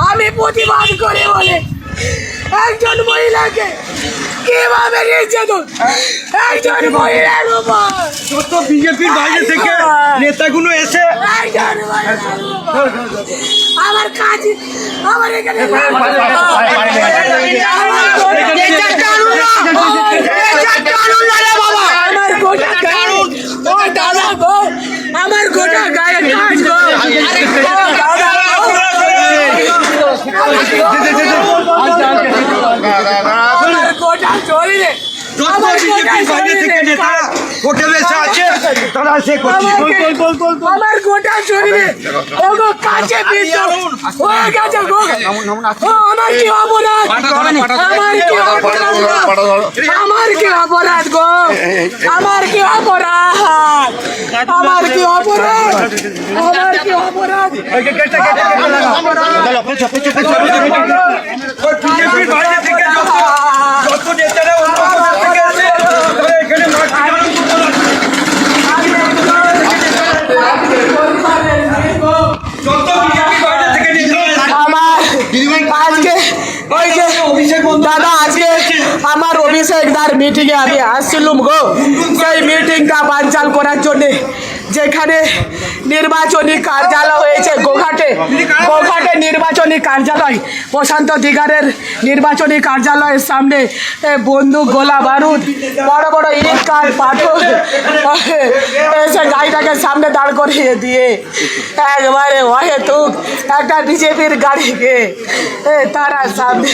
আমি প্রতিবাদ করে বলে একজন মহিলাকে কিভাবে নির্যাতন একজন মহিলার উপর যত বিজেপির বাইরে থেকে নেতাগুলো এসে আমার কাজ আমার এখানে আমার গোটা কারণ দাদা গো আমার গোটা গায়ে কাজ গো আমার গোটা শরীরে আমার গোটা শরীরে কাছে হয়ে গেছে গো আমার কি অপরাধ আমার কি অপরাধ আমার কি অপরাধ গো আমার কি অপরাধ আমার কি অপরাধ আমার কি অপরাধ দাদা আজকে আমার অভিষেকদার মিটিংয়ে আমি আসছিলাম গো সেই মিটিংটা বানচাল করার জন্যে যেখানে নির্বাচনী কার্যালয় হয়েছে গোঘাটে নির্বাচনী কার্যালয় প্রশান্ত দিগারের নির্বাচনী কার্যালয়ের সামনে বন্দুক গোলা বারুদ বড় বড় ইট কাঠ পাথর এসে গাড়িটাকে সামনে দাঁড় করিয়ে দিয়ে একবারে অহেতুক একটা বিজেপির গাড়িকে তারা সামনে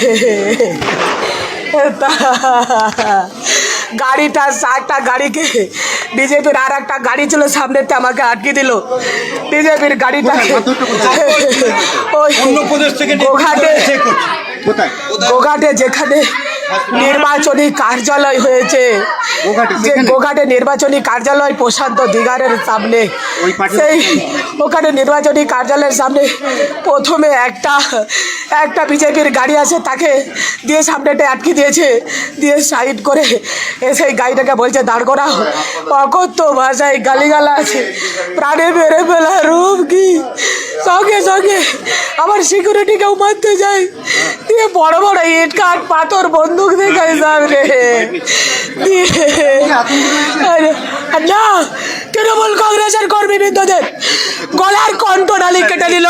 গাড়িটা একটা গাড়িকে বিজেপির আর একটা গাড়ি ছিল সামনেতে আমাকে আটকে দিল বিজেপির গাড়িটাকে গোঘাটে যেখানে নির্বাচনী কার্যালয় হয়েছে গোঘাটে নির্বাচনী কার্যালয় প্রশান্ত দিগারের সামনে সেই ওখানে নির্বাচনী কার্যালয়ের সামনে প্রথমে একটা বিজেপির গাড়ি আছে তাকে দিয়ে সামনেটা আটকে দিয়েছে দিয়ে সাইড করে এসে গাড়িটাকে বলছে দাঁড় করাও অকথ্য ভাষায় গালিগালাজ প্রাণে মেরে ফেলা রূপ কি সঙ্গে সঙ্গে আমার সিকিউরিটিকেও মারতে যায় দিয়ে বড় বড় ইট কাঠ পাথর বন্দুক দেখায় সামনে দিয়ে না তৃণমূল কংগ্রেসের কর্মীবৃন্দদের গলার কণ্ঠনালী কেটে দিল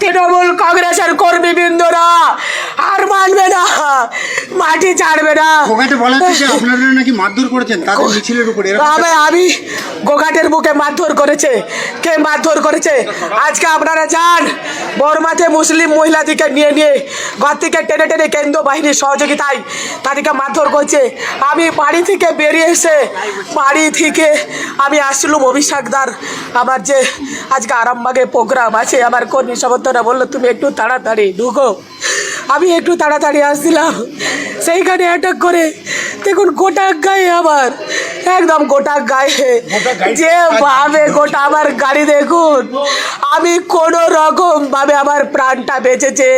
তৃণমূল কংগ্রেসের কর্মীবৃন্দরা আর মানবে না মাটি ছাড়বে না নাকি মারধর করেছেন তাদের মিছিলের উপরে আমি গোঘাটের বুকে মারধর করেছে কে মারধর করেছে আজকে আপনারা যান বর্মাতে মুসলিম মহিলাদিকে নিয়ে ঘর থেকে টেনে টেনে কেন্দ্র বাহিনীর সহযোগিতায় তাদেরকে মারধর করছে আমি বাড়ি থেকে বেরিয়ে এসে বাড়ি থেকে আমি আসছিলাম অভিষেকদার আমার যে আজকে আরামবাগে প্রোগ্রাম আছে আমার কর্মী সমর্থকরা বললো তুমি একটু তাড়াতাড়ি ঢুকো আমি একটু তাড়াতাড়ি আসছিলাম সেইখানে অ্যাটাক করে দেখুন গোটা গায়ে আমার একদম গোটা গায়ে যে ভাবে গোটা আমার গাড়ি দেখুন আমি কোনো রকম ভাবে আমার প্রাণটা বেঁচেছে।